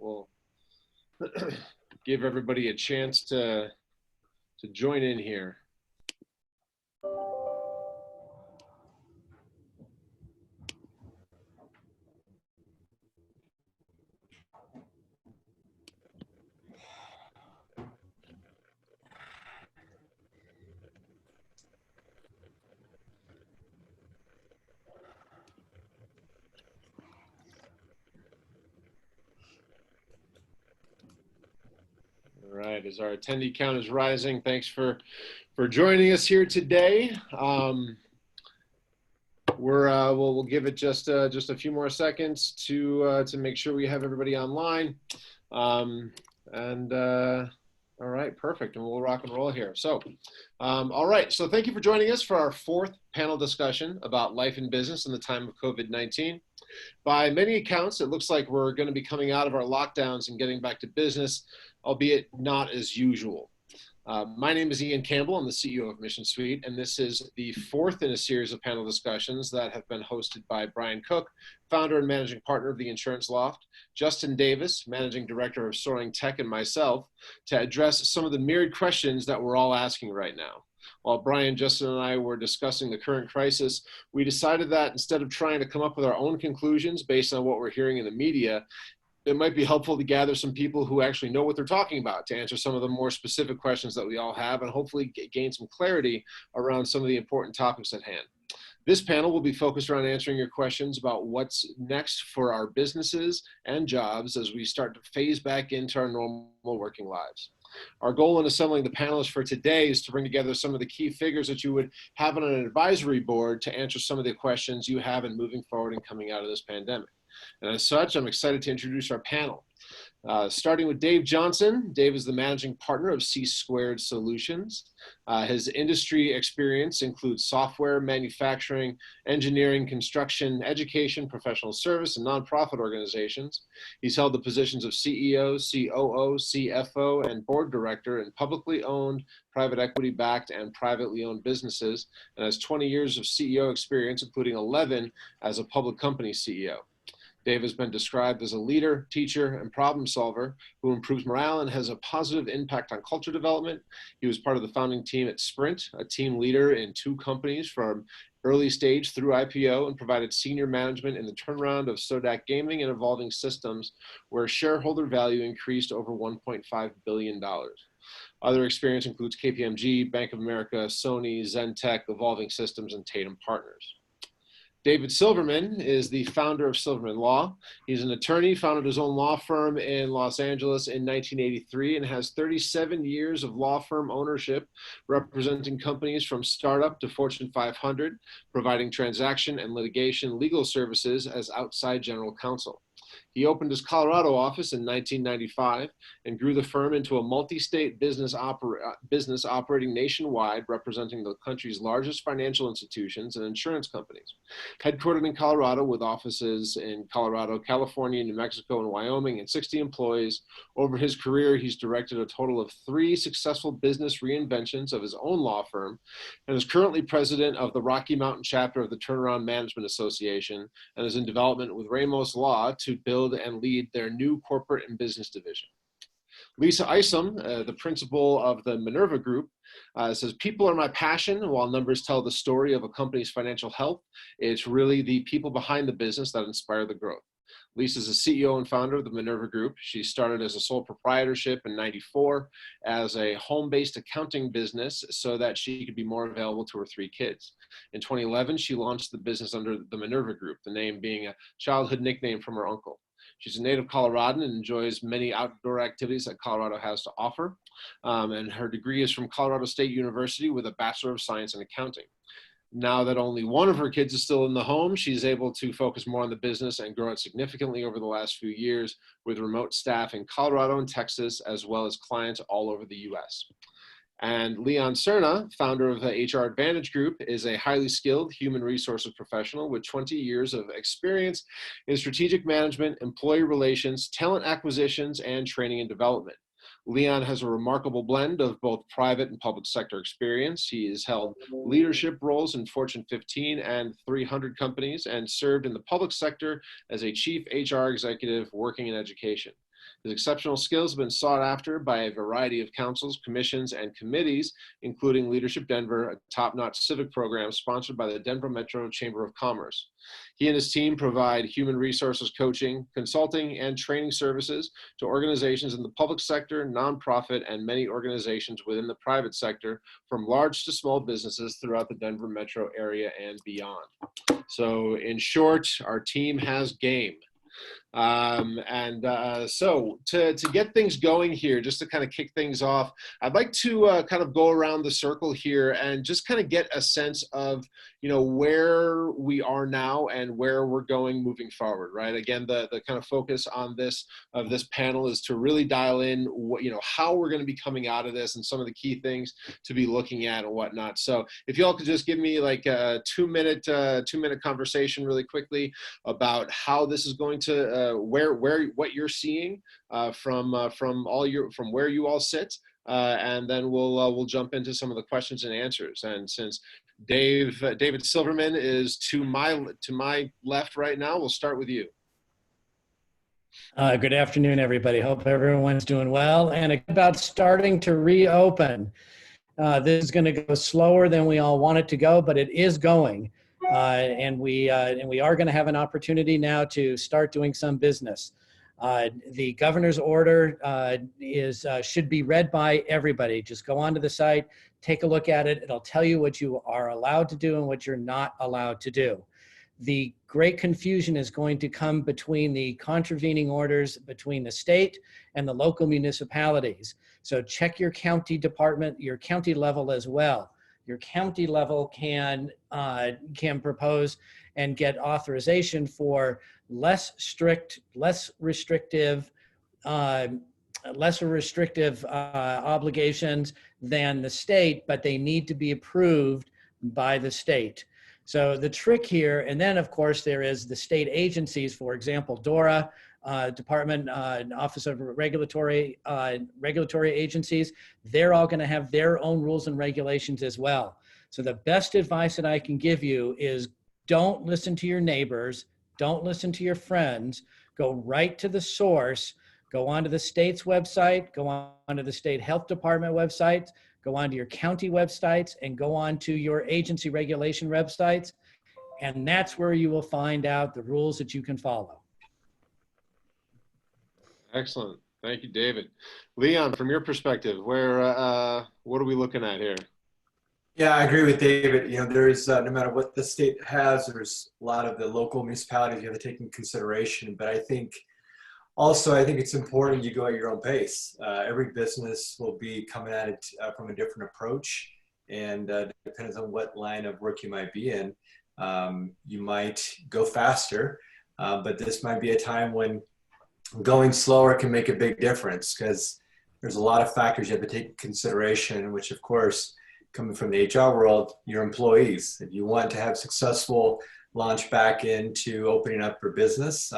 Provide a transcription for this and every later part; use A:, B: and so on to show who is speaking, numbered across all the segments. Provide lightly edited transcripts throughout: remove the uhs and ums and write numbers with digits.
A: we'll give everybody a chance to join in here. All right, as our attendee count is rising, thanks for joining us here today. We'll give it just a few more seconds to make sure we have everybody online. All right, perfect, and we'll rock and roll here. So, all right, so thank you for joining us for our fourth panel discussion about life and business in the time of COVID-19. By many accounts, it looks like we're going to be coming out of our lockdowns and getting back to business, albeit not as usual. My name is Ian Campbell. I'm the CEO of Mission Suite, and this is the fourth in a series of panel discussions that have been hosted by Brian Cook, founder and managing partner of the Insurance Loft, Justin Davis, managing director of Soaring Tech, and myself, to address some of the myriad questions that we're all asking right now. While Brian, Justin, and I were discussing the current crisis, we decided that instead of trying to come up with our own conclusions based on what we're hearing in the media, it might be helpful to gather some people who actually know what they're talking about to answer some of the more specific questions that we all have and hopefully gain some clarity around some of the important topics at hand. This panel will be focused around answering your questions about what's next for our businesses and jobs as we start to phase back into our normal working lives. Our goal in assembling the panelists for today is to bring together some of the key figures that you would have on an advisory board to answer some of the questions you have in moving forward and coming out of this pandemic. And as such, I'm excited to introduce our panel. Starting with Dave Johnson. Dave is the managing partner of C-Squared Solutions. His industry experience includes software, manufacturing, engineering, construction, education, professional service, and nonprofit organizations. He's held the positions of CEO, COO, CFO, and board director in publicly owned, private equity-backed, and privately owned businesses, and has 20 years of CEO experience, including 11 as a public company CEO. Dave has been described as a leader, teacher, and problem solver who improves morale and has a positive impact on culture development. He was part of the founding team at Sprint, a team leader in 2 companies from early stage through IPO, and provided senior management in the turnaround of Sodak Gaming and Evolving Systems, where shareholder value increased over $1.5 billion. Other experience includes KPMG, Bank of America, Sony, Zentech, Evolving Systems, and Tatum Partners. David Silverman is the founder of Silverman Law. He's an attorney, founded his own law firm in Los Angeles in 1983, and has 37 years of law firm ownership, representing companies from startup to Fortune 500, providing transaction and litigation legal services as outside general counsel. He opened his Colorado office in 1995 and grew the firm into a multi-state business operating nationwide, representing the country's largest financial institutions and insurance companies. Headquartered in Colorado with offices in Colorado, California, New Mexico, and Wyoming, and 60 employees. Over his career, he's directed a total of 3 successful business reinventions of his own law firm, and is currently president of the Rocky Mountain chapter of the Turnaround Management Association, and is in development with Ramos Law to build and lead their new corporate and business division. Lisa Isom, the principal of the Minerva Group, says, "People are my passion. While numbers tell the story of a company's financial health, it's really the people behind the business that inspire the growth." Lisa is the CEO and founder of the Minerva Group. She started as a sole proprietorship in '94 as a home-based accounting business so that she could be more available to her 3 kids. In 2011, she launched the business under the Minerva Group, the name being a childhood nickname from her uncle. She's a native Coloradan and enjoys many outdoor activities that Colorado has to offer. And her degree is from Colorado State University with a Bachelor of Science in Accounting. Now that only one of her kids is still in the home, she's able to focus more on the business and grow it significantly over the last few years with remote staff in Colorado and Texas, as well as clients all over the US. And Leon Cerna, founder of the HR Advantage Group, is a highly skilled human resources professional with 20 years of experience in strategic management, employee relations, talent acquisitions, and training and development. Leon has a remarkable blend of both private and public sector experience. He has held leadership roles in Fortune 15 and 300 companies and served in the public sector as a chief HR executive working in education. His exceptional skills have been sought after by a variety of councils, commissions, and committees, including Leadership Denver, a top-notch civic program sponsored by the Denver Metro Chamber of Commerce. He and his team provide human resources coaching, consulting, and training services to organizations in the public sector, nonprofit, and many organizations within the private sector, from large to small businesses throughout the Denver metro area and beyond. So in short, our team has game. So to get things going here, just to kind of kick things off, I'd like to kind of go around the circle here and just kind of get a sense of, where we are now and where we're going moving forward, right? Again, the kind of focus on this panel is to really dial in what, how we're going to be coming out of this and some of the key things to be looking at and whatnot. So if y'all could just give me like a 2-minute conversation really quickly about how this is going to what you're seeing from where you all sit, and then we'll jump into some of the questions and answers. And since David Silverman is to my left right now, we'll start with you.
B: Good afternoon, everybody. Hope everyone's doing well and about starting to reopen. This is going to go slower than we all want it to go, but it is going. And we are going to have an opportunity now to start doing some business. The governor's order should be read by everybody. Just go onto the site, take a look at it. It'll tell you what you are allowed to do and what you're not allowed to do. The great confusion is going to come between the contravening orders between the state and the local municipalities. So check your county department, your county level as well. Your county level can propose and get authorization for lesser restrictive obligations than the state, but they need to be approved by the state. So the trick here, and then of course there is the state agencies, for example, DORA, Department, Office of Regulatory Agencies, they're all going to have their own rules and regulations as well. So the best advice that I can give you is don't listen to your neighbors, don't listen to your friends, go right to the source, go onto the state's website, go onto the state health department website, go onto your county websites, and go on to your agency regulation websites. And that's where you will find out the rules that you can follow.
A: Excellent. Thank you, David. Leon, from your perspective, what are we looking at here?
C: Yeah, I agree with David. There's no matter what the state has, there's a lot of the local municipalities you have to take into consideration. But I think it's important you go at your own pace. Every business will be coming at it from a different approach, and depends on what line of work you might be in. You might go faster, but this might be a time when going slower can make a big difference, because there's a lot of factors you have to take into consideration, which of course, coming from the HR world, your employees. If you want to have successful launch back into opening up your business,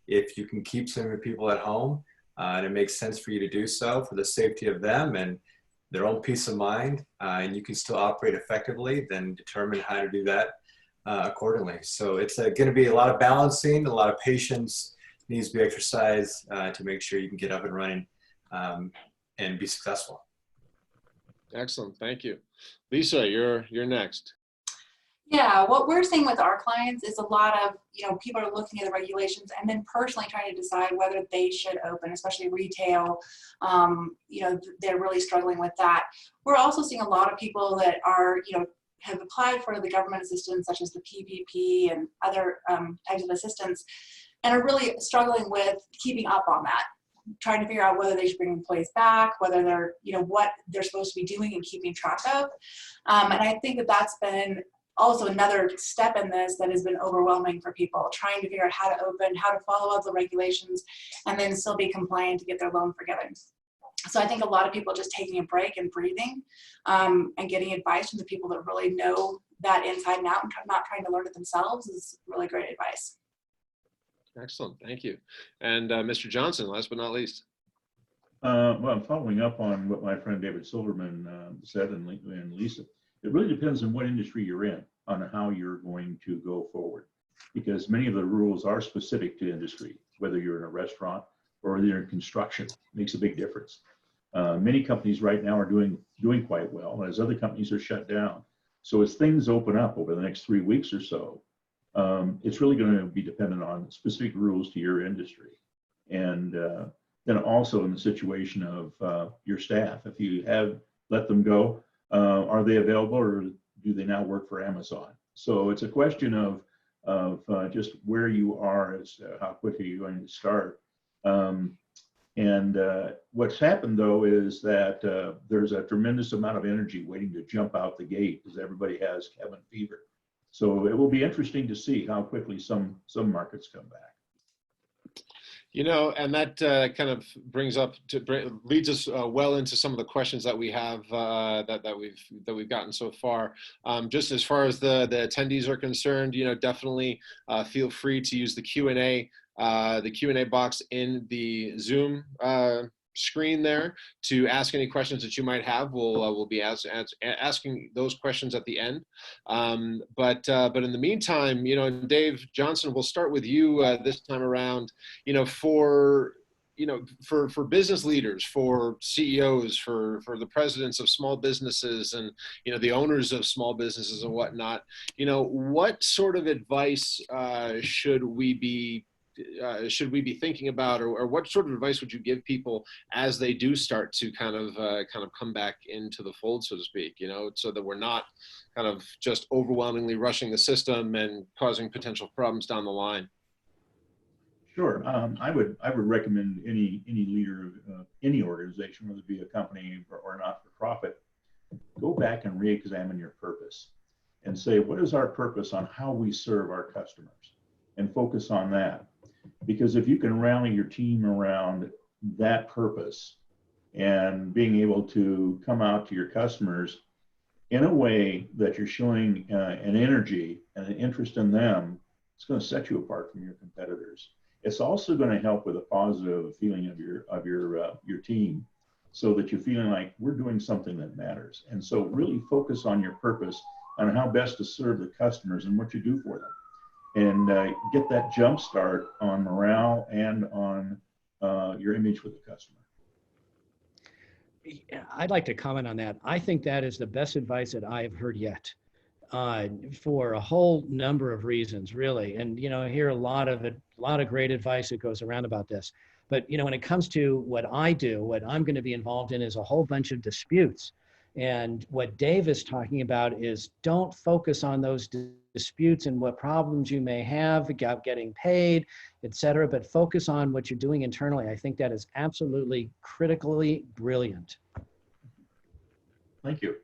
C: if you can keep some of your people at home, and it makes sense for you to do so for the safety of them and their own peace of mind, and you can still operate effectively, then determine how to do that accordingly. So it's going to be a lot of balancing, a lot of patience needs to be exercised to make sure you can get up and running and be successful.
A: Excellent, thank you. Lisa, you're next.
D: Yeah, what we're seeing with our clients is a lot of, people are looking at the regulations and then personally trying to decide whether they should open, especially retail. They're really struggling with that. We're also seeing a lot of people that are, have applied for the government assistance, such as the PPP and other types of assistance, and are really struggling with keeping up on that, trying to figure out whether they should bring employees back, whether they're, what they're supposed to be doing and keeping track of. And I think that that's been also another step in this that has been overwhelming for people, trying to figure out how to open, how to follow up the regulations, and then still be compliant to get their loan forgiven. So I think a lot of people just taking a break and breathing and getting advice from the people that really know that inside and out and not trying to learn it themselves is really great advice.
A: Excellent, thank you. And Mr. Johnson, last but not least.
E: Well, following up on what my friend David Silverman said and Lisa, it really depends on what industry you're in, on how you're going to go forward. Because many of the rules are specific to industry, whether you're in a restaurant, or they're in construction. Makes a big difference. Many companies right now are doing quite well, as other companies are shut down. So as things open up over the next 3 weeks or so, it's really going to be dependent on specific rules to your industry. And then also in the situation of your staff, if you have let them go, are they available, or do they now work for Amazon? So it's a question of just where you are as how quickly you're going to start. What's happened though is that there's a tremendous amount of energy waiting to jump out the gate because everybody has cabin fever. So it will be interesting to see how quickly some markets come back.
A: You know, and that kind of leads us well into some of the questions that we have that we've gotten so far. Just as far as the attendees are concerned, you know, definitely feel free to use the Q&A box in the Zoom screen there to ask any questions that you might have. We'll be asking those questions at the end. But in the meantime, you know, Dave Johnson, we'll start with you this time around. You know, for business leaders, for CEOs, for the presidents of small businesses, and you know, the owners of small businesses and whatnot. You know, what sort of advice should we be thinking about, or what sort of advice would you give people as they do start to kind of come back into the fold, so to speak, you know, so that we're not kind of just overwhelmingly rushing the system and causing potential problems down the line?
E: Sure. I would recommend any leader of any organization, whether it be a company or not for profit, go back and re-examine your purpose and say, what is our purpose on how we serve our customers, and focus on that. Because if you can rally your team around that purpose and being able to come out to your customers in a way that you're showing an energy and an interest in them, it's going to set you apart from your competitors. It's also going to help with a positive feeling of your team, so that you're feeling like we're doing something that matters. And so really focus on your purpose, on how best to serve the customers and what you do for them. And get that jump start on morale and on your image with the customer.
B: I'd like to comment on that. I think that is the best advice that I have heard yet, for a whole number of reasons, really. And you know, I hear a lot of great advice that goes around about this. But you know, when it comes to what I do, what I'm going to be involved in is a whole bunch of disputes. And what Dave is talking about is, don't focus on those disputes and what problems you may have about getting paid, et cetera, but focus on what you're doing internally. I think that is absolutely critically brilliant.
E: Thank you.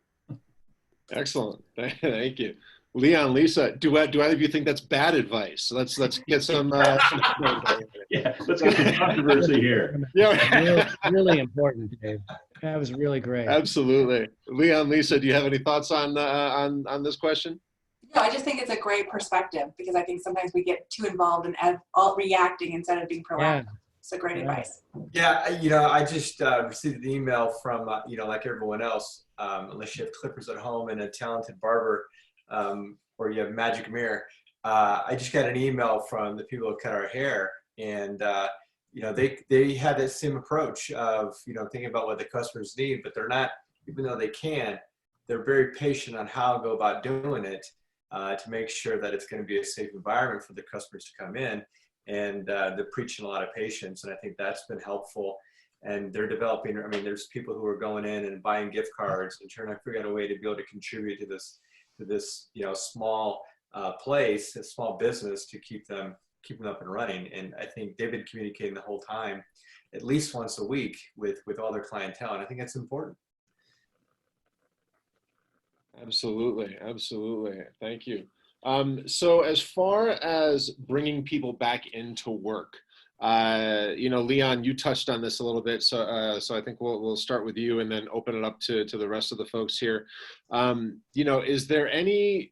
A: Excellent. Thank you. Leon, Lisa, do either of you think that's bad advice? Let's get some.
E: Yeah, let's get some controversy here.
A: Yeah,
B: really important, Dave. That was really great.
A: Absolutely. Leon, Lisa, do you have any thoughts on this question?
D: No, I just think it's a great perspective, because I think sometimes we get too involved in reacting instead of being proactive.
B: Yeah.
D: It's a great advice.
C: Yeah, you know, I just received an email from, you know, like everyone else, unless you have clippers at home and a talented barber, or you have a magic mirror. I just got an email from the people who cut our hair, and you know, they had that same approach of, you know, thinking about what the customers need, but they're not, even though they can, they're very patient on how to go about doing it, to make sure that it's going to be a safe environment for the customers to come in. And they're preaching a lot of patience, and I think that's been helpful. And they're developing, I mean, there's people who are going in and buying gift cards and trying to figure out a way to be able to contribute to this, you know, small place, a small business, to keep them up and running. And I think they've been communicating the whole time, at least once a week, with all their clientele. And I think that's important.
A: Absolutely. Thank you. So as far as bringing people back into work, you know, Leon, you touched on this a little bit, so I think we'll start with you and then open it up to the rest of the folks here. You know, is there any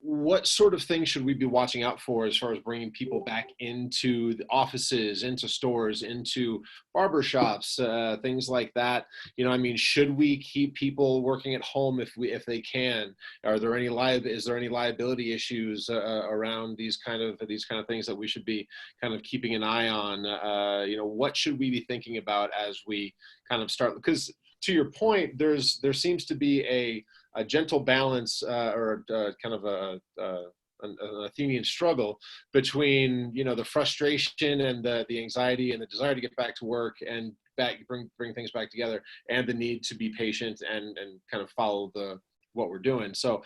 A: what sort of things should we be watching out for as far as bringing people back into the offices, into stores, into barbershops, things like that? You know, I mean, should we keep people working at home if they can? Are there any is there any liability issues around these kind of things that we should be kind of keeping an eye on? You know, what should we be thinking about as we kind of start? Because to your point, there seems to be a gentle balance or kind of an Athenian struggle between, you know, the frustration and the anxiety and the desire to get back to work and bring things back together, and the need to be patient and kind of follow what we're doing. So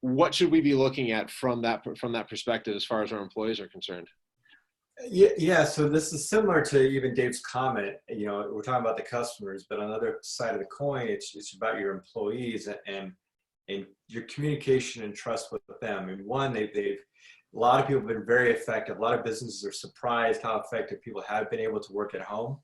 A: what should we be looking at from that perspective as far as our employees are concerned?
C: Yeah, so this is similar to even Dave's comment. You know, we're talking about the customers, but on the other side of the coin, it's about your employees and your communication and trust with them. And one, a lot of people have been very effective. A lot of businesses are surprised how effective people have been able to work at home.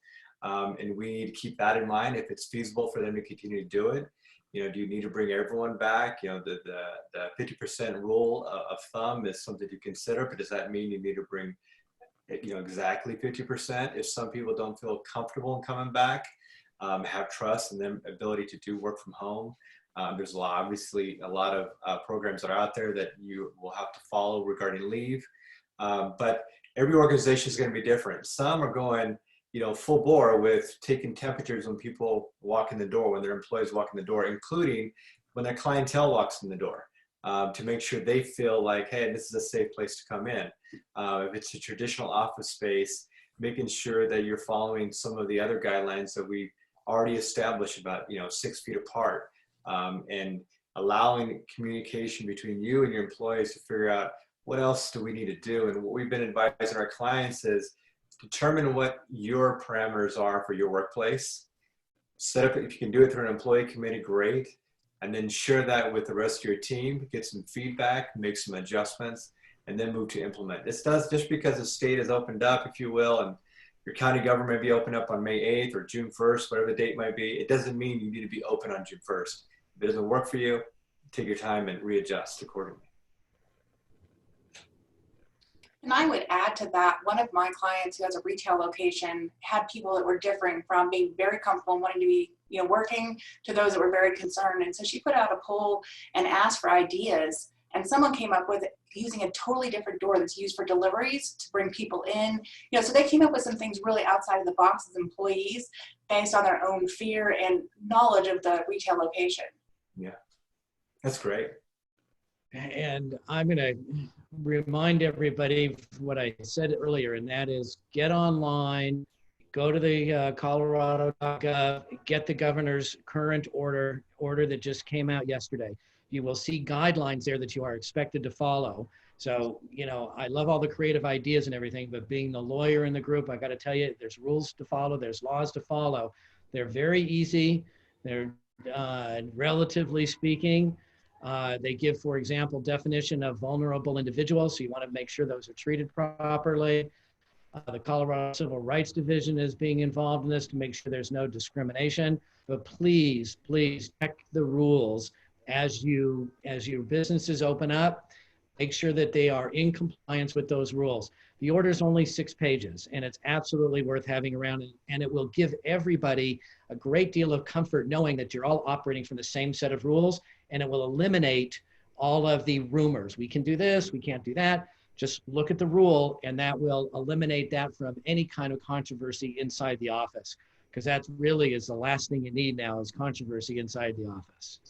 C: And we need to keep that in mind if it's feasible for them to continue to do it. You know, do you need to bring everyone back? You know, the 50% rule of thumb is something to consider, but does that mean you need to bring, you know, exactly 50%? If some people don't feel comfortable in coming back, have trust in their ability to do work from home. There's obviously a lot of programs that are out there that you will have to follow regarding leave. But every organization is going to be different. Some are going, you know, full bore with taking temperatures when people walk in the door, when their employees walk in the door, including when their clientele walks in the door. To make sure they feel like, hey, this is a safe place to come in. If it's a traditional office space, making sure that you're following some of the other guidelines that we already established about, you know, 6 feet apart, and allowing communication between you and your employees to figure out what else do we need to do. And what we've been advising our clients is determine what your parameters are for your workplace. Set up, if you can do it through an employee committee, great. And then share that with the rest of your team, get some feedback, make some adjustments, and then move to implement. This does, just because the state has opened up, if you will, and your county government may be open up on May 8th or June 1st, whatever the date might be, it doesn't mean you need to be open on June 1st. If it doesn't work for you, take your time and readjust accordingly.
D: And I would add to that, one of my clients who has a retail location had people that were differing from being very comfortable and wanting to be, you know, working, to those that were very concerned. And so she put out a poll and asked for ideas. And someone came up with using a totally different door that's used for deliveries to bring people in. You know, so they came up with some things really outside of the box as employees based on their own fear and knowledge of the retail location.
C: Yeah, that's great.
B: And I'm going to remind everybody what I said earlier, and that is get online, go to the Colorado.gov, get the governor's current order that just came out yesterday. You will see guidelines there that you are expected to follow. So, you know, I love all the creative ideas and everything, but being the lawyer in the group, I got to tell you, there's rules to follow, there's laws to follow. They're very easy. They're relatively speaking. They give, for example, definition of vulnerable individuals. So you want to make sure those are treated properly. The Colorado Civil Rights Division is being involved in this to make sure there's no discrimination. But please, please check the rules as your businesses open up. Make sure that they are in compliance with those rules. The order is only 6 pages, and it's absolutely worth having around, and it will give everybody a great deal of comfort knowing that you're all operating from the same set of rules, and it will eliminate all of the rumors. We can do this, we can't do that. Just look at the rule, and that will eliminate that from any kind of controversy inside the office, because that really is the last thing you need now is controversy inside the office.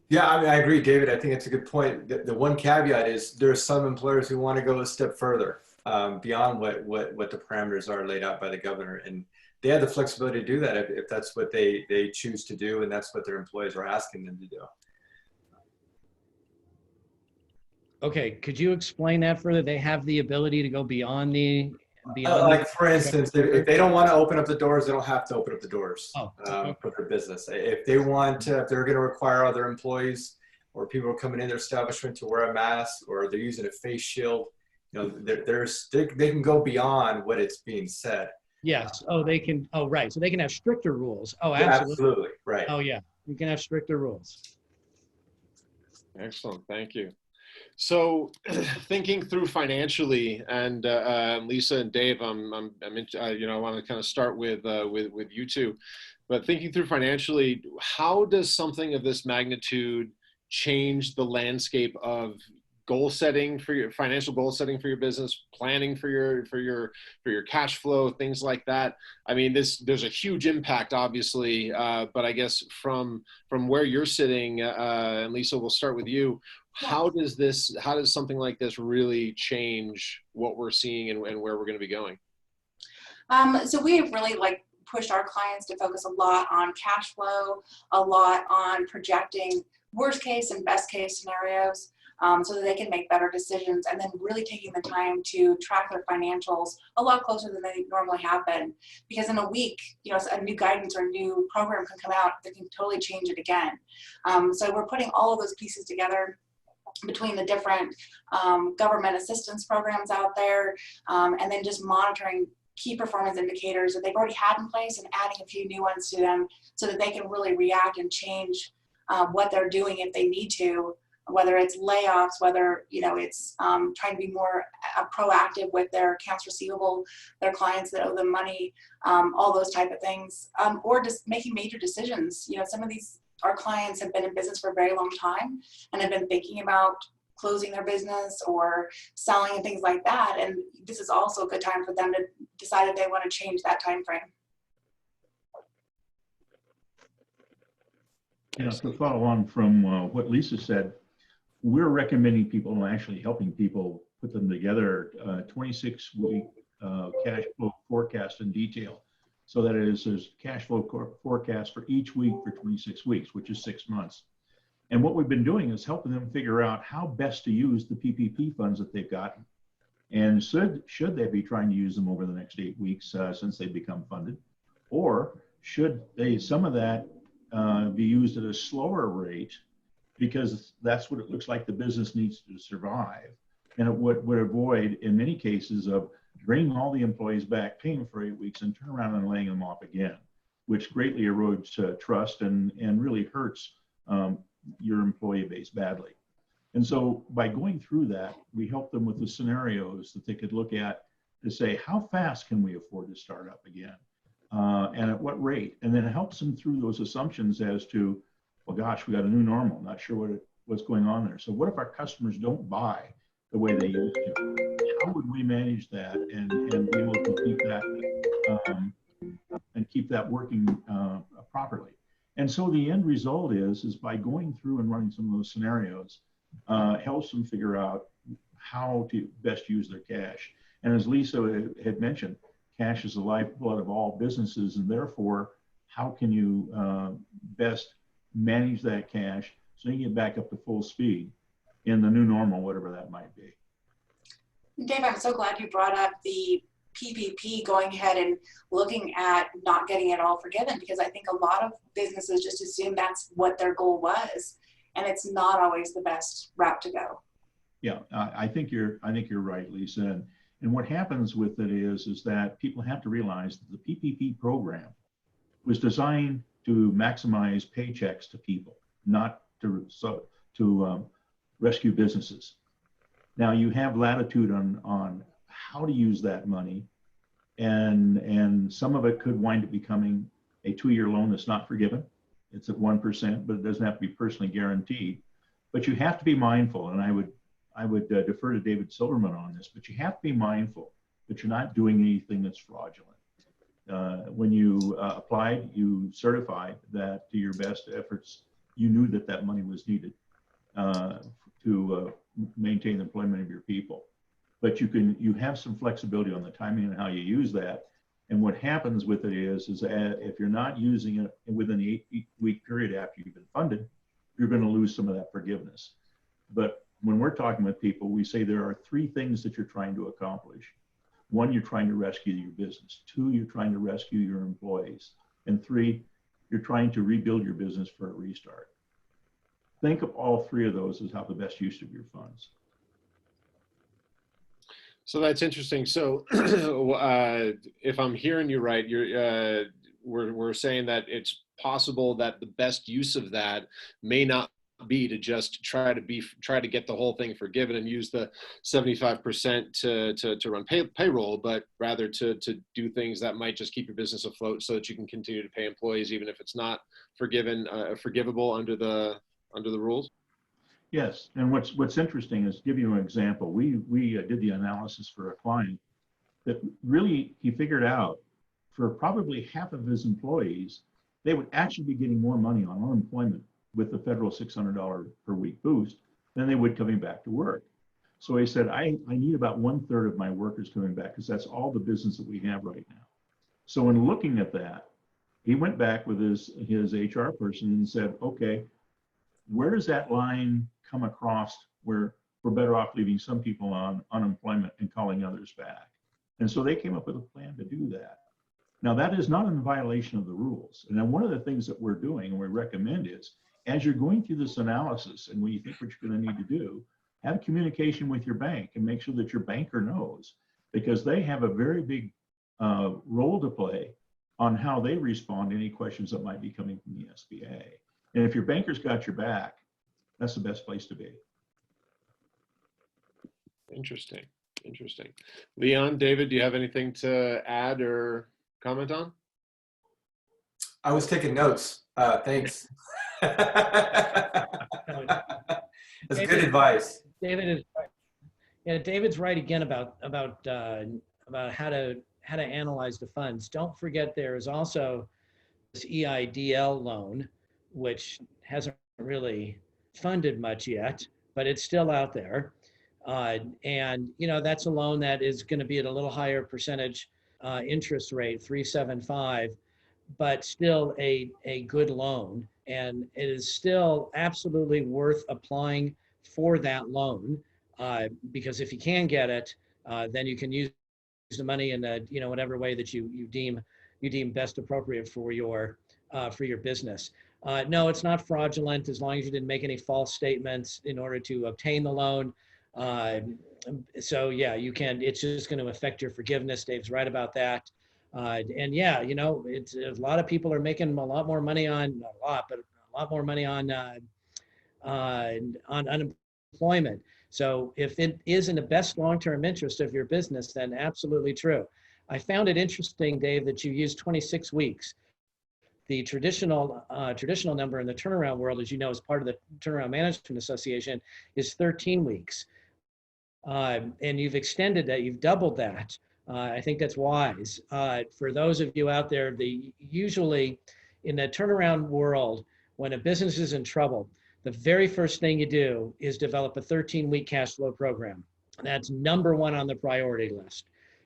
C: Yeah, I mean, I agree, David. I think it's a good point. The one caveat is there are some employers who want to go a step further beyond what the parameters are laid out by the governor. And they have the flexibility to do that if that's what they choose to do, and that's what their employees are asking them to do.
B: Okay, could you explain that further? They have the ability to go beyond the...
C: like, for instance, if they don't want to open up the doors, they don't have to open up the doors
B: okay.
C: for their business. If they want to, if they're going to require other employees or people are coming in their establishment to wear a mask, or they're using a face shield, you know, they can go beyond what it's being said.
B: Yes. Oh, they can. Oh, right. So they can have stricter rules. Oh,
C: Yeah,
B: absolutely.
C: absolutely. Right.
B: Oh, yeah. You can have stricter rules.
A: Excellent. Thank you. So, thinking through financially, and Lisa and Dave, I want to kind of start with you two, but thinking through financially, how does something of this magnitude change the landscape of goal setting for your financial goal setting for your business, planning for your cash flow, things like that? I mean, there's a huge impact, obviously, but I guess from where you're sitting, and Lisa, we'll start with you. How does something like this really change what we're seeing and where we're going to be going?
D: So we have really pushed our clients to focus a lot on cash flow, a lot on projecting worst case and best case scenarios, so that they can make better decisions, and then really taking the time to track their financials a lot closer than they normally have been. Because in a week, a new guidance or a new program can come out that can totally change it again. So we're putting all of those pieces together between the different government assistance programs out there, and then just monitoring key performance indicators that they've already had in place and adding a few new ones to them so that they can really react and change what they're doing if they need to, whether it's layoffs, whether it's trying to be more proactive with their accounts receivable, their clients that owe them money, all those type of things, or just making major decisions. Some of our clients have been in business for a very long time and have been thinking about closing their business or selling and things like that. And this is also a good time for them to decide if they want to change that time frame.
E: Yeah, to follow on from what Lisa said, we're recommending people and actually helping people put them together 26-week cash flow forecast in detail. So that is, there's cash flow forecast for each week for 26 weeks, which is 6 months. And what we've been doing is helping them figure out how best to use the PPP funds that they've gotten. And should they be trying to use them over the next 8 weeks since they become funded? Or should some of that be used at a slower rate because that's what it looks like the business needs to survive? And it would avoid, in many cases, of bringing all the employees back, paying for 8 weeks, and turn around and laying them off again, which greatly erodes trust and really hurts your employee base badly. And so by going through that, we help them with the scenarios that they could look at to say, how fast can we afford to start up again? And at what rate? And then it helps them through those assumptions as to, well, gosh, we got a new normal, not sure what's going on there. So what if our customers don't buy the way they used to? How would we manage that and be able to keep that working properly? And so the end result is by going through and running some of those scenarios, helps them figure out how to best use their cash. And as Lisa had mentioned, cash is the lifeblood of all businesses, and therefore, how can you best manage that cash so you get back up to full speed in the new normal, whatever that might be.
D: Dave, I'm so glad you brought up the PPP, going ahead and looking at not getting it all forgiven, because I think a lot of businesses just assume that's what their goal was, and it's not always the best route to go.
E: Yeah, I think you're right, Lisa. And what happens with it is that people have to realize that the PPP program was designed to maximize paychecks to people, not to rescue businesses. Now you have latitude on how to use that money, and some of it could wind up becoming a 2-year loan that's not forgiven. It's at 1%, but it doesn't have to be personally guaranteed. But you have to be mindful, and I would defer to David Silverman on this, but you have to be mindful that you're not doing anything that's fraudulent. When you applied, you certified that to your best efforts, you knew that money was needed to maintain the employment of your people. But you have some flexibility on the timing and how you use that. And what happens with it is that if you're not using it within the 8-week period after you've been funded, you're going to lose some of that forgiveness. But when we're talking with people, we say there are 3 things that you're trying to accomplish. 1, you're trying to rescue your business. 2, you're trying to rescue your employees. And 3, you're trying to rebuild your business for a restart. Think of all 3 of those as how the best use of your funds.
A: So that's interesting. So if I'm hearing you right, we're saying that it's possible that the best use of that may not be to just try to get the whole thing forgiven and use the 75% to run payroll, but rather to do things that might just keep your business afloat so that you can continue to pay employees even if it's not forgivable under the rules.
E: Yes, and what's interesting is, give you an example. We did the analysis for a client that really he figured out for probably half of his employees, they would actually be getting more money on unemployment with the federal $600 per week boost than they would coming back to work. So he said, I need about 1/3 of my workers coming back because that's all the business that we have right now. So in looking at that, he went back with his HR person and said, okay, where does that line come across where we're better off leaving some people on unemployment and calling others back? And so they came up with a plan to do that. Now that is not in violation of the rules. And then one of the things that we're doing and we recommend is, as you're going through this analysis and when you think what you're going to need to do, have communication with your bank and make sure that your banker knows, because they have a very big role to play on how they respond to any questions that might be coming from the SBA. And if your banker's got your back, that's the best place to be.
A: Interesting. Leon, David, do you have anything to add or comment on?
C: I was taking notes. Thanks. That's good advice.
B: David is right. Yeah, David's right again about how to analyze the funds. Don't forget there is also this EIDL loan, which hasn't really funded much yet, but it's still out there. And that's a loan that is going to be at a little higher percentage interest rate, 3.75, but still a good loan. And it is still absolutely worth applying for that loan, because if you can get it, then you can use the money in whatever way that you deem best appropriate for your business. No, it's not fraudulent as long as you didn't make any false statements in order to obtain the loan. So yeah, you can. It's just going to affect your forgiveness. Dave's right about that. And yeah, it's a lot of people are making a lot more money on unemployment. So if it is in the best long-term interest of your business, then absolutely true. I found it interesting, Dave, that you used 26 weeks. The traditional number in the turnaround world, as you know, as part of the Turnaround Management Association, is 13 weeks. And you've extended that, you've doubled that. I think that's wise. For those of you out there, usually in the turnaround world, when a business is in trouble, the very first thing you do is develop a 13-week cash flow program. That's number one on the priority list.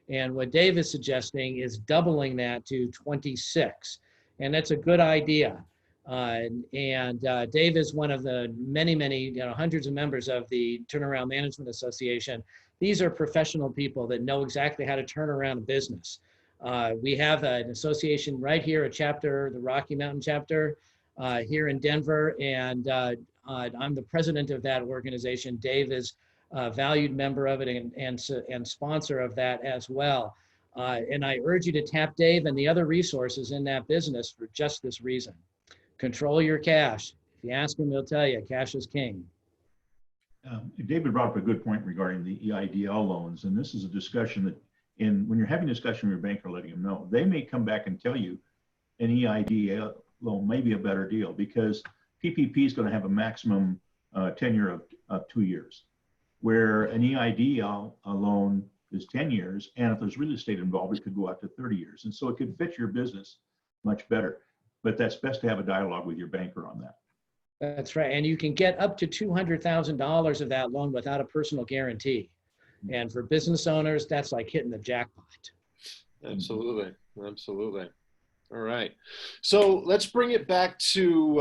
B: And what Dave is suggesting is doubling that to 26. And that's a good idea. Dave is one of the many, hundreds of members of the Turnaround Management Association. These are professional people that know exactly how to turn around a business. We have an association right here, a chapter, the Rocky Mountain chapter here in Denver, and I'm the president of that organization. Dave is a valued member of it and sponsor of that as well. And I urge you to tap Dave and the other resources in that business for just this reason. Control your cash. If you ask him, he'll tell you cash is king.
E: David brought up a good point regarding the EIDL loans, and this is a discussion that, when you're having a discussion with your banker, letting them know, they may come back and tell you an EIDL loan may be a better deal because PPP is going to have a maximum tenure of 2 years, where an EIDL loan is 10 years, and if there's real estate involved, it could go out to 30 years, and so it could fit your business much better. But that's best to have a dialogue with your banker on that.
B: That's right. And you can get up to $200,000 of that loan without a personal guarantee. And for business owners, that's like hitting the jackpot.
A: Absolutely. All right. So let's bring it back to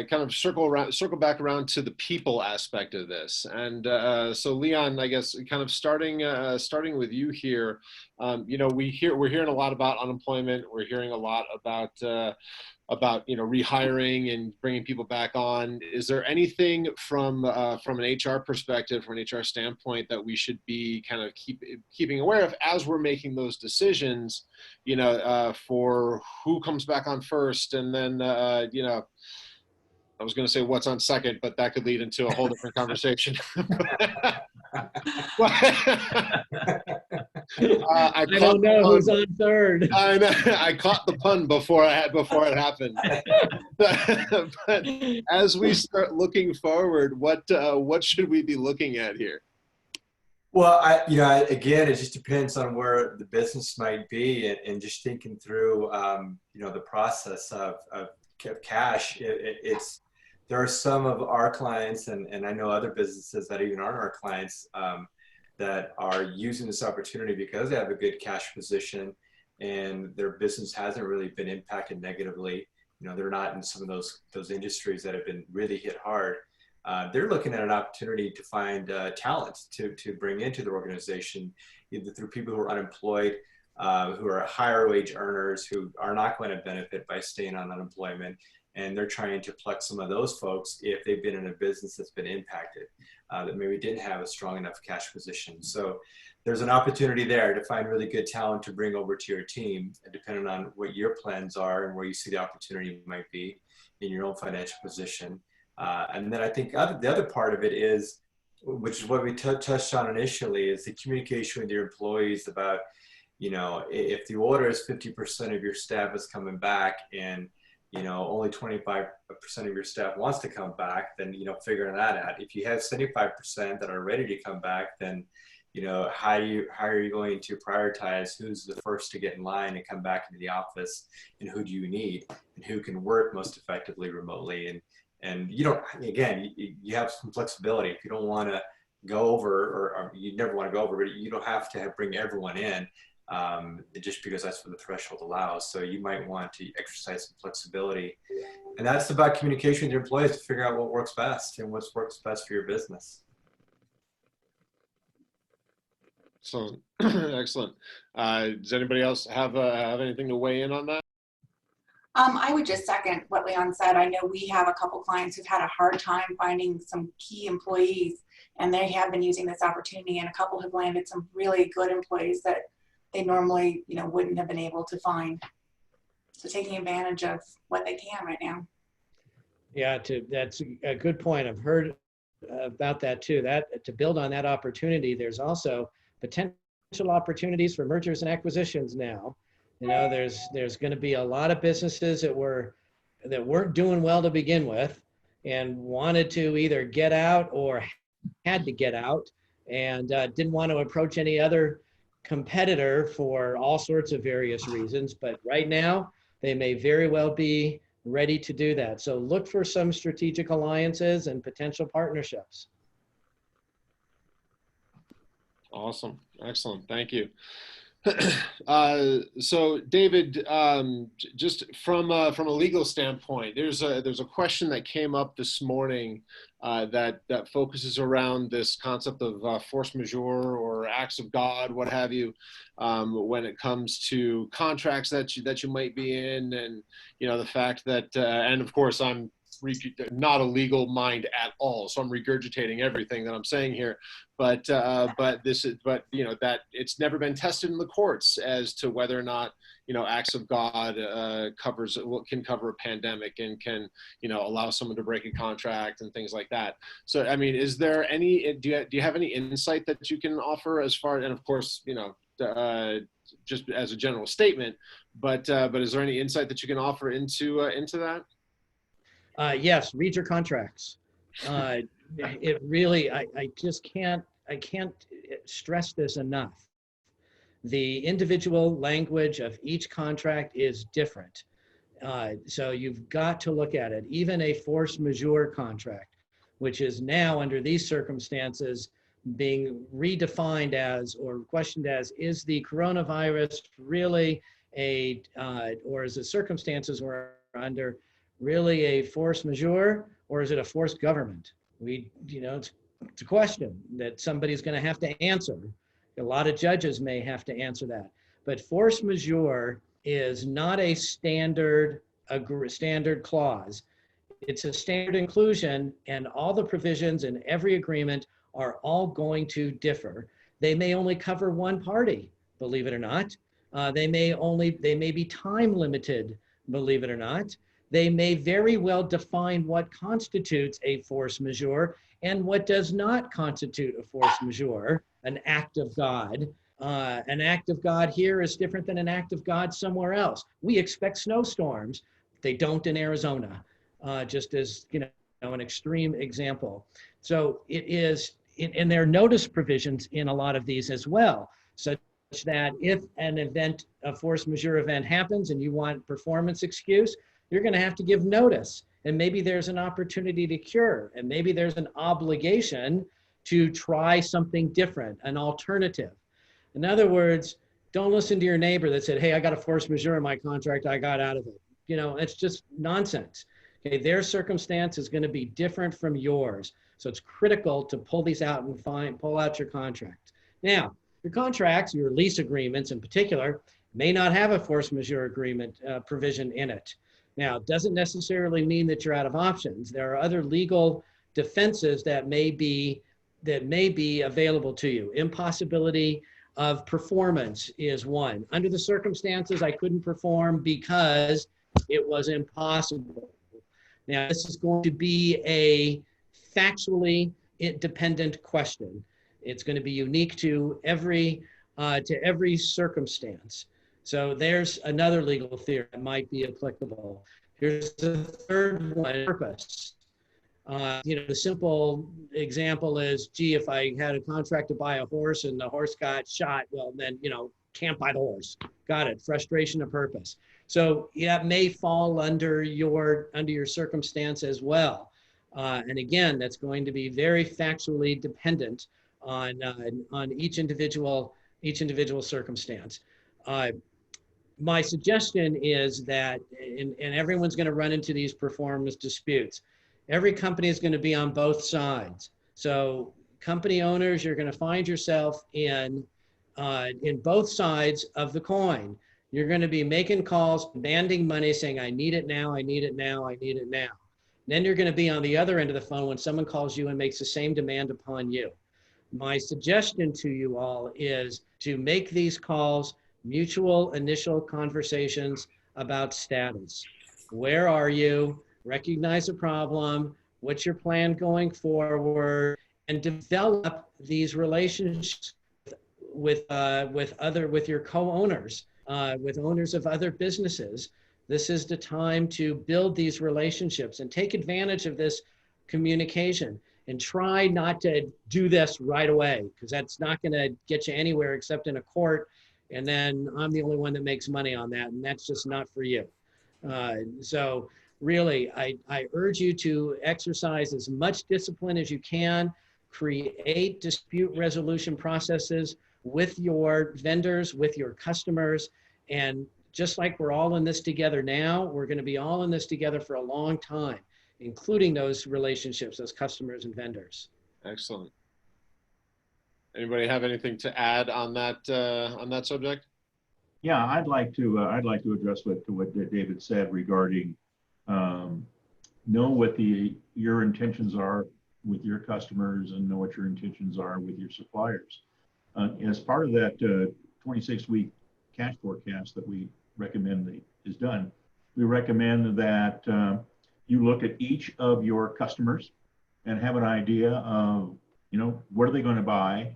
A: kind of circle back around to the people aspect of this. And so Leon, I guess kind of starting with you here, we're hearing a lot about unemployment. We're hearing a lot about rehiring and bringing people back on. Is there anything from an HR perspective, from an HR standpoint, that we should be kind of keeping aware of as we're making those decisions, for who comes back on first, and then I was going to say what's on second, but that could lead into a whole different conversation.
B: I don't know who's on third.
A: I know, I caught the pun before it happened. But as we start looking forward, what should we be looking at here?
C: Well, again, it just depends on where the business might be, and just thinking through, the process of cash. There are some of our clients, and I know other businesses that even aren't our clients, that are using this opportunity because they have a good cash position and their business hasn't really been impacted negatively. They're not in some of those industries that have been really hit hard. They're looking at an opportunity to find talent to bring into their organization, either through people who are unemployed, who are higher wage earners, who are not going to benefit by staying on unemployment. And they're trying to pluck some of those folks if they've been in a business that's been impacted, that maybe didn't have a strong enough cash position. So there's an opportunity there to find really good talent to bring over to your team, depending on what your plans are and where you see the opportunity might be in your own financial position. And then I think the other part of it is, which is what we touched on initially, is the communication with your employees about, if the order is 50% of your staff is coming back and only 25% of your staff wants to come back, then, figuring that out. If you have 75% that are ready to come back, then, how are you going to prioritize who's the first to get in line and come back into the office, and who do you need, and who can work most effectively remotely? And you have some flexibility. If you don't want to go over, or you never want to go over, but you don't have to bring everyone in. Just because that's what the threshold allows. So you might want to exercise some flexibility. And that's about communication with your employees to figure out what works best and what works best for your business.
A: So excellent. Does anybody else have anything to weigh in on that?
D: I would just second what Leon said. I know we have a couple clients who've had a hard time finding some key employees, and they have been using this opportunity, and a couple have landed some really good employees that they normally, wouldn't have been able to find. So taking advantage of what they can right now.
B: Yeah, that's a good point. I've heard about that too. That to build on that opportunity, there's also potential opportunities for mergers and acquisitions now. There's going to be a lot of businesses that weren't doing well to begin with and wanted to either get out or had to get out and didn't want to approach any other competitor for all sorts of various reasons. But right now, they may very well be ready to do that. So look for some strategic alliances and potential partnerships.
A: Awesome. Excellent. Thank you. So David, just from a legal standpoint, there's a question that came up this morning that focuses around this concept of force majeure or acts of God, what have you, when it comes to contracts that you might be in, and the fact that and of course I'm not a legal mind at all, so I'm regurgitating everything that I'm saying here. But that it's never been tested in the courts as to whether or not acts of God can cover a pandemic and can allow someone to break a contract and things like that. So I mean, is there any do you have any insight that you can offer as far, and of course just as a general statement, but is there any insight that you can offer into that?
B: Yes, read your contracts. It really, I can't stress this enough. The individual language of each contract is different. So you've got to look at it. Even a force majeure contract, which is now under these circumstances being redefined as or questioned as, is the coronavirus really or is the circumstances we're under really a force majeure, or is it a forced government? It's a question that somebody's going to have to answer. A lot of judges may have to answer that. But force majeure is not a standard clause. It's a standard inclusion, and all the provisions in every agreement are all going to differ. They may only cover one party, believe it or not. They may be time limited, believe it or not. They may very well define what constitutes a force majeure and what does not constitute a force majeure, an act of God. An act of God here is different than an act of God somewhere else. We expect snowstorms. They don't in Arizona, just as, you know, an extreme example. So it is, and there are notice provisions in a lot of these as well, such that if an event, a force majeure event happens and you want performance excuse, you're going to have to give notice. And maybe there's an opportunity to cure, and maybe there's an obligation to try something different, an alternative. In other words, don't listen to your neighbor that said, hey, I got a force majeure in my contract, I got out of it. You know, it's just nonsense. Okay, their circumstance is going to be different from yours. So it's critical to pull these out and pull out your contracts. Now, your contracts, your lease agreements in particular, may not have a force majeure agreement provision in it. Now, it doesn't necessarily mean that you're out of options. There are other legal defenses that may be available to you. Impossibility of performance is one. Under the circumstances, I couldn't perform because it was impossible. Now, this is going to be a factually dependent question. It's going to be unique to every circumstance. So there's another legal theory that might be applicable. Here's the third one, purpose. You know, the simple example is, gee, if I had a contract to buy a horse and the horse got shot, well, then, you know, can't buy the horse. Got it. Frustration of purpose. So yeah, it may fall under your circumstance as well. And again, that's going to be very factually dependent on each individual circumstance. My suggestion is that, and everyone's going to run into these performance disputes. Every company is going to be on both sides. So company owners, you're going to find yourself in both sides of the coin. You're going to be making calls, demanding money, saying, I need it now, I need it now, I need it now. Then you're going to be on the other end of the phone when someone calls you and makes the same demand upon you. My suggestion to you all is to make these calls mutual initial conversations about status. Where are you? Recognize the problem. What's your plan going forward? And develop these relationships with your co-owners, with owners of other businesses. This is the time to build these relationships and take advantage of this communication. And try not to do this right away, because that's not going to get you anywhere except in a court. And then I'm the only one that makes money on that, and that's just not for you. So really, I urge you to exercise as much discipline as you can, create dispute resolution processes with your vendors, with your customers. And just like we're all in this together now, we're going to be all in this together for a long time, including those relationships, those customers and vendors.
A: Excellent. Anybody have anything to add on that subject?
E: Yeah, I'd like to address what David said regarding know what your intentions are with your customers and know what your intentions are with your suppliers. As part of that 26-week cash forecast that we recommend is done, we recommend that you look at each of your customers and have an idea of, you know, what are they going to buy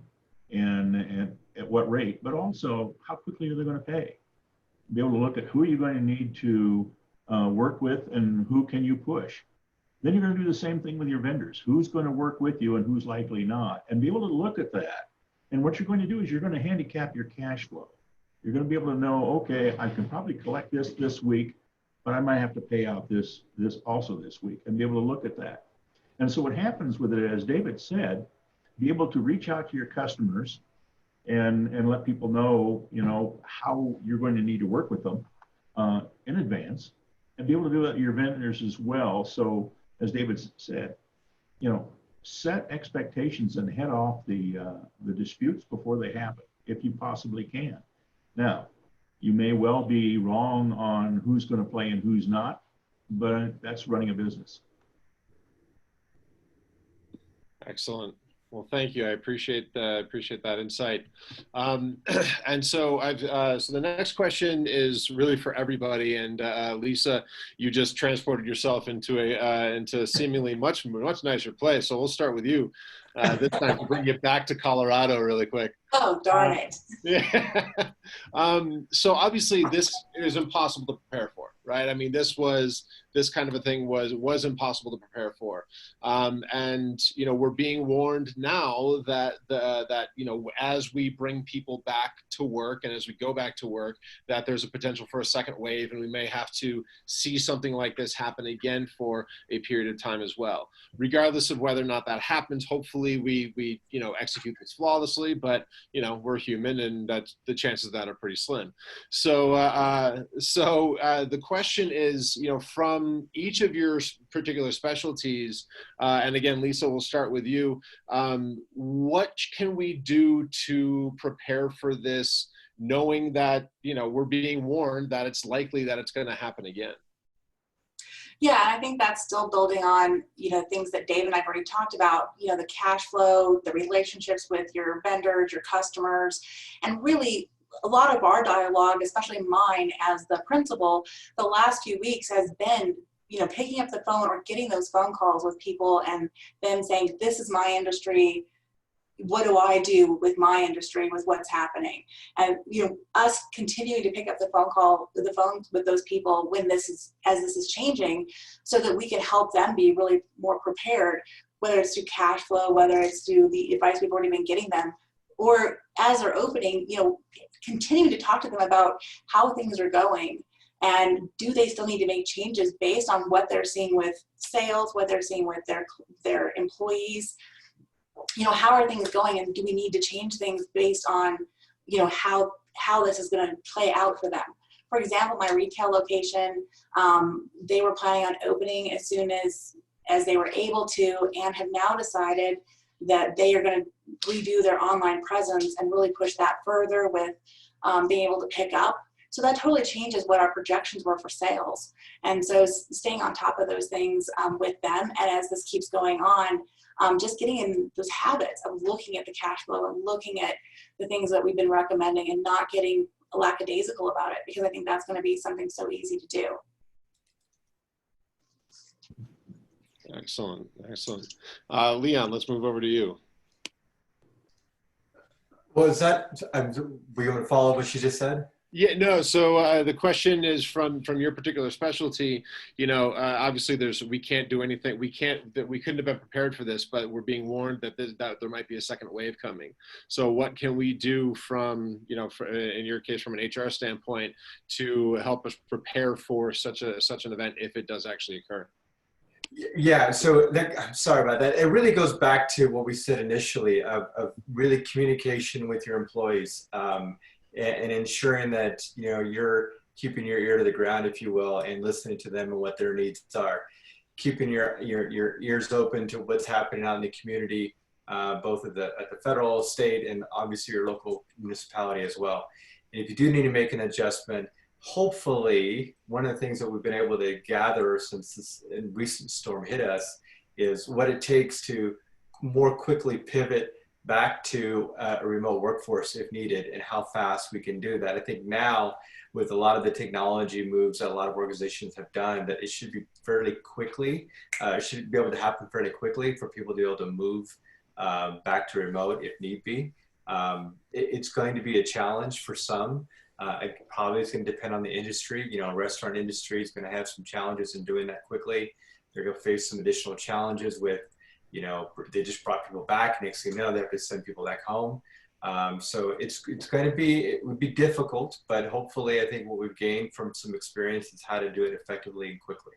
E: and at what rate, but also how quickly are they going to pay. Be able to look at who are you going to need to work with and who can you push. Then you're going to do the same thing with your vendors. Who's going to work with you and who's likely not, and be able to look at that. And what you're going to do is you're going to handicap your cash flow. You're going to be able to know, okay, I can probably collect this week, but I might have to pay out this also this week, and be able to look at that. And so what happens with it, as David said, be able to reach out to your customers and let people know, you know, how you're going to need to work with them in advance, and be able to do that to your vendors as well. So as David said, you know, set expectations and head off the disputes before they happen, if you possibly can. Now, you may well be wrong on who's going to play and who's not, but that's running a business.
A: Excellent. Well, thank you. I appreciate that insight. And so so the next question is really for everybody. And Lisa, you just transported yourself into a seemingly much nicer place. So we'll start with you this time to bring you back to Colorado really quick.
D: Oh, darn it.
A: Yeah. So obviously this is impossible to prepare for, right? I mean, this kind of a thing was impossible to prepare for. And, you know, we're being warned now that you know, as we bring people back to work and as we go back to work, that there's a potential for a second wave, and we may have to see something like this happen again for a period of time as well. Regardless of whether or not that happens, hopefully we you know, execute this flawlessly, but you know, we're human, and that's the chances of that are pretty slim. So the question is, you know, from each of your particular specialties, and again, Lisa, we'll start with you. What can we do to prepare for this, knowing that, you know, we're being warned that it's likely that it's going to happen again?
D: Yeah, I think that's still building on, you know, things that Dave and I've already talked about, you know, the cash flow, the relationships with your vendors, your customers, and really a lot of our dialogue, especially mine as the principal, the last few weeks has been, you know, picking up the phone or getting those phone calls with people and them saying, this is my industry. What do I do with my industry, with what's happening? And, you know, us continuing to pick up the phone with those people when this is changing, so that we can help them be really more prepared, whether it's through cash flow, whether it's through the advice we've already been getting them, or as they're opening, you know, continuing to talk to them about how things are going. And do they still need to make changes based on what they're seeing with sales, what they're seeing with their employees? You know, how are things going, and do we need to change things based on, you know, how this is going to play out for them? For example, my retail location, they were planning on opening as soon as they were able to, and have now decided that they are going to redo their online presence and really push that further with being able to pick up. So that totally changes what our projections were for sales. And so staying on top of those things with them, and as this keeps going on, just getting in those habits of looking at the cash flow and looking at the things that we've been recommending, and not getting lackadaisical about it, because I think that's going to be something so easy to do.
A: Excellent. Leon, let's move over to you.
C: Was that, were you going to follow what she just said?
A: Yeah, no. So the question is from your particular specialty. You know, obviously we can't do anything. We couldn't have been prepared for this, but we're being warned that there might be a second wave coming. So what can we do from, you know, in your case, from an HR standpoint, to help us prepare for such an event if it does actually occur?
C: Yeah, so I'm sorry about that. It really goes back to what we said initially of really communication with your employees. And ensuring that, you know, you're keeping your ear to the ground, if you will, and listening to them and what their needs are. Keeping your ears open to what's happening out in the community, both at the federal, state, and obviously your local municipality as well. And if you do need to make an adjustment, hopefully one of the things that we've been able to gather since this recent storm hit us is what it takes to more quickly pivot back to a remote workforce if needed, and how fast we can do that. I think now, with a lot of the technology moves that a lot of organizations have done, that it should be fairly quickly, it should be able to happen fairly quickly for people to be able to move back to remote if need be. It's going to be a challenge for some. It probably is going to depend on the industry. You know, restaurant industry is going to have some challenges in doing that quickly. They're going to face some additional challenges with, you know, they just brought people back. Next thing you know, they have to send people back home. So it's going to be, it would be difficult, but hopefully I think what we've gained from some experience is how to do it effectively and quickly.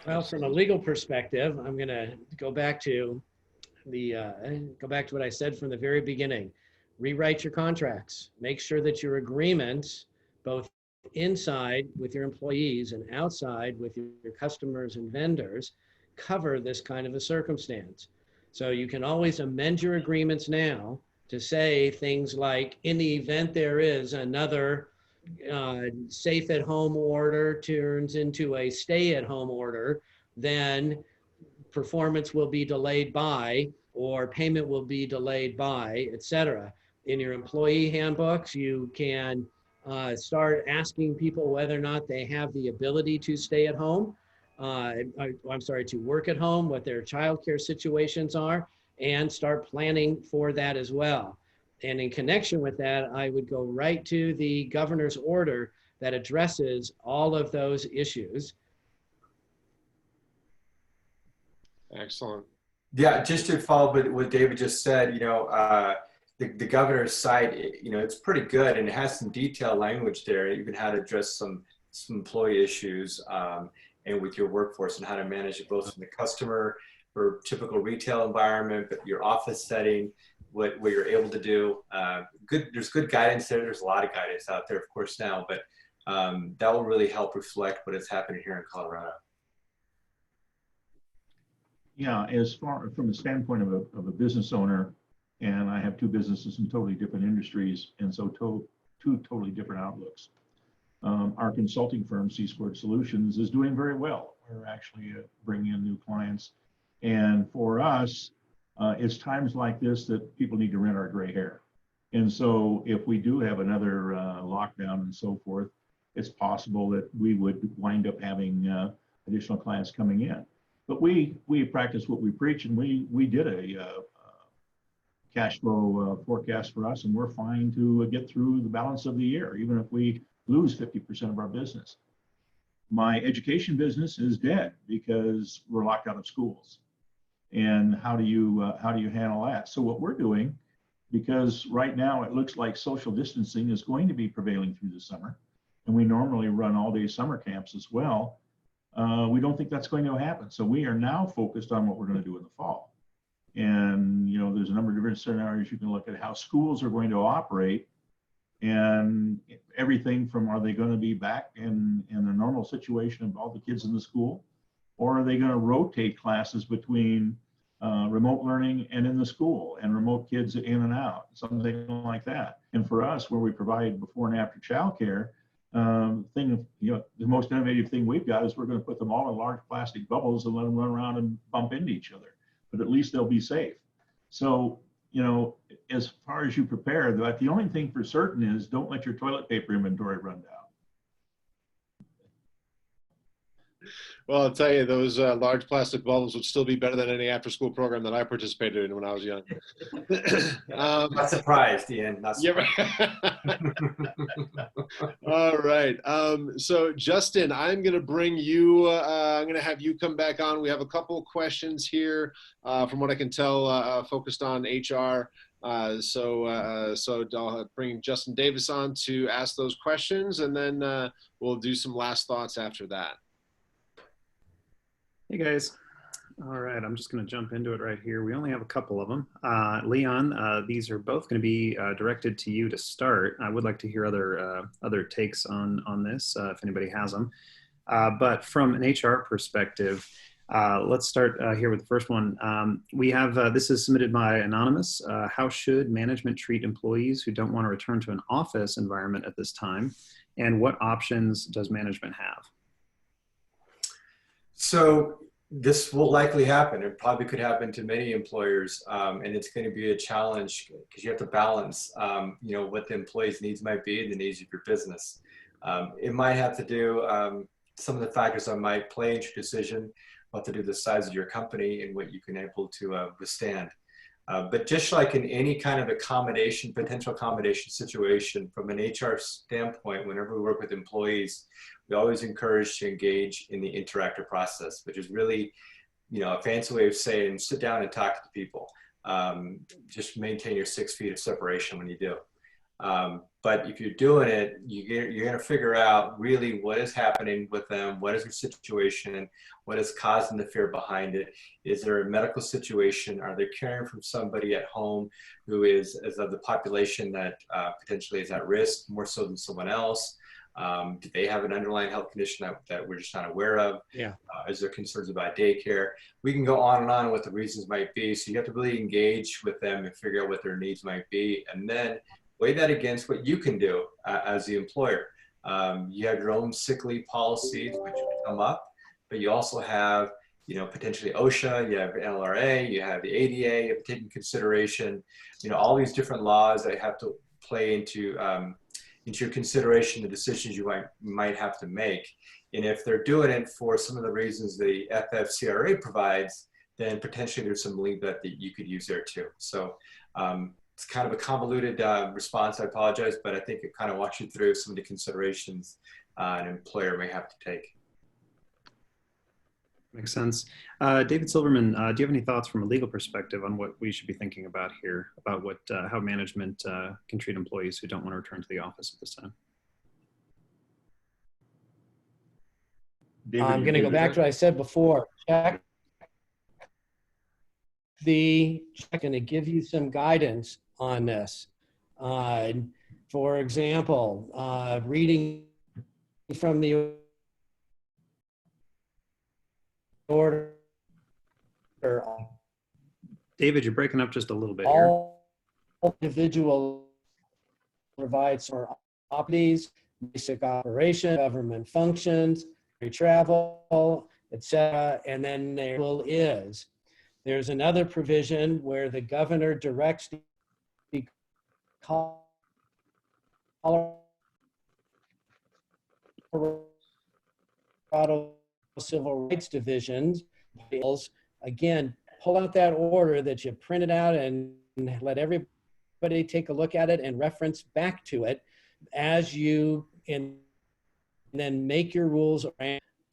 B: Well, from a legal perspective, I'm going to go back to what I said from the very beginning. Rewrite your contracts. Make sure that your agreements, both inside with your employees and outside with your customers and vendors, cover this kind of a circumstance. So you can always amend your agreements now to say things like, in the event there is another safe at home order turns into a stay at home order, then performance will be delayed by, or payment will be delayed by, et cetera. In your employee handbooks, you can start asking people whether or not they have the ability to stay at home. I'm sorry, to work at home, what their childcare situations are, and start planning for that as well. And in connection with that, I would go right to the governor's order that addresses all of those issues.
A: Excellent.
C: Yeah, just to follow up with what David just said, the governor's site, it's pretty good, and it has some detailed language there, even how to address some employee issues and with your workforce, and how to manage it both from the customer or typical retail environment, but your office setting, what you're able to do. There's good guidance there. There's a lot of guidance out there, of course, now, but that will really help reflect what is happening here in Colorado.
E: Yeah, as far from the standpoint of a business owner, and I have two businesses in totally different industries, and so two totally different outlooks. Our consulting firm, C-Squared Solutions, is doing very well. We're actually bringing in new clients. And for us, it's times like this that people need to rent our gray hair. And so if we do have another lockdown and so forth, it's possible that we would wind up having additional clients coming in. But we practice what we preach, and we did a cash flow forecast for us, and we're fine to get through the balance of the year, even if we lose 50% of our business. My education business is dead because we're locked out of schools. And how do you handle that? So what we're doing, because right now it looks like social distancing is going to be prevailing through the summer, and we normally run all-day summer camps as well, we don't think that's going to happen. So we are now focused on what we're going to do in the fall. And there's a number of different scenarios you can look at how schools are going to operate, and everything from, are they going to be back in a normal situation of all the kids in the school, or are they going to rotate classes between remote learning and in the school, and remote kids in and out, something like that. And for us, where we provide before and after childcare, the most innovative thing we've got is we're going to put them all in large plastic bubbles and let them run around and bump into each other, but at least they'll be safe. So, as far as you prepare, the only thing for certain is don't let your toilet paper inventory run down.
A: Well, I'll tell you, those large plastic bubbles would still be better than any after-school program that I participated in when I was young.
C: Not surprised, Ian. Not surprised.
A: Yeah, all right. So, Justin, I'm going to bring you. I'm going to have you come back on. We have a couple of questions here, from what I can tell, focused on HR. So I'll bring Justin Davis on to ask those questions, and then we'll do some last thoughts after that.
F: Hey guys. All right, I'm just going to jump into it right here. We only have a couple of them. Leon, these are both going to be directed to you to start. I would like to hear other takes on this if anybody has them. But from an HR perspective, let's start here with the first one. We have, this is submitted by Anonymous. How should management treat employees who don't want to return to an office environment at this time? And what options does management have?
C: So this will likely happen. It probably could happen to many employers, and it's going to be a challenge because you have to balance, what the employees' needs might be and the needs of your business. It might have to do some of the factors that might play into your decision, what to do the size of your company and what you can able to withstand. But just like in any kind of potential accommodation situation, from an HR standpoint, whenever we work with employees, we always encourage to engage in the interactive process, which is really, a fancy way of saying sit down and talk to people. Just maintain your 6 feet of separation when you do. But if you're doing it, you're going to figure out really what is happening with them, what is their situation, what is causing the fear behind it. Is there a medical situation? Are they caring from somebody at home who is of the population that potentially is at risk more so than someone else? Do they have an underlying health condition that we're just not aware of?
B: Yeah.
C: Is there concerns about daycare? We can go on and on what the reasons might be. So you have to really engage with them and figure out what their needs might be, and then weigh that against what you can do as the employer. You have your own sick leave policies which come up, but you also have potentially OSHA, you have LRA, you have the ADA, you have to take into consideration, all these different laws that have to play into your consideration the decisions you might have to make. And if they're doing it for some of the reasons the FFCRA provides, then potentially there's some leeway that you could use there too. So it's kind of a convoluted response, I apologize, but I think it kind of walks you through some of the considerations an employer may have to take.
F: Makes sense. David Silverman, do you have any thoughts from a legal perspective on what we should be thinking about here, about how management can treat employees who don't want to return to the office at this time?
E: David,
B: I'm going to go back to what I said before. Check going to give you some guidance on this. For example, reading from the order.
F: David, you're breaking up just a little bit here.
B: All individual provides for properties, basic operation, government functions, travel, etc. And then there there's another provision where the governor directs the Colorado Civil Rights Divisions, again, pull out that order that you printed out and let everybody take a look at it and reference back to it as you, and then make your rules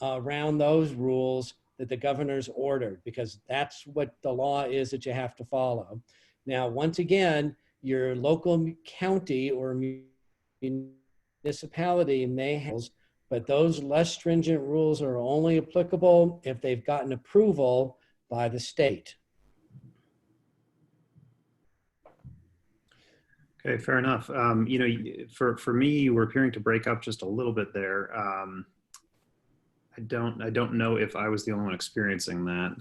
B: around those rules that the governor's ordered, because that's what the law is that you have to follow. Now, once again, your local county or municipality may have, but those less stringent rules are only applicable if they've gotten approval by the state.
F: Okay, fair enough. For me, you were appearing to break up just a little bit there. I don't know if I was the only one experiencing that.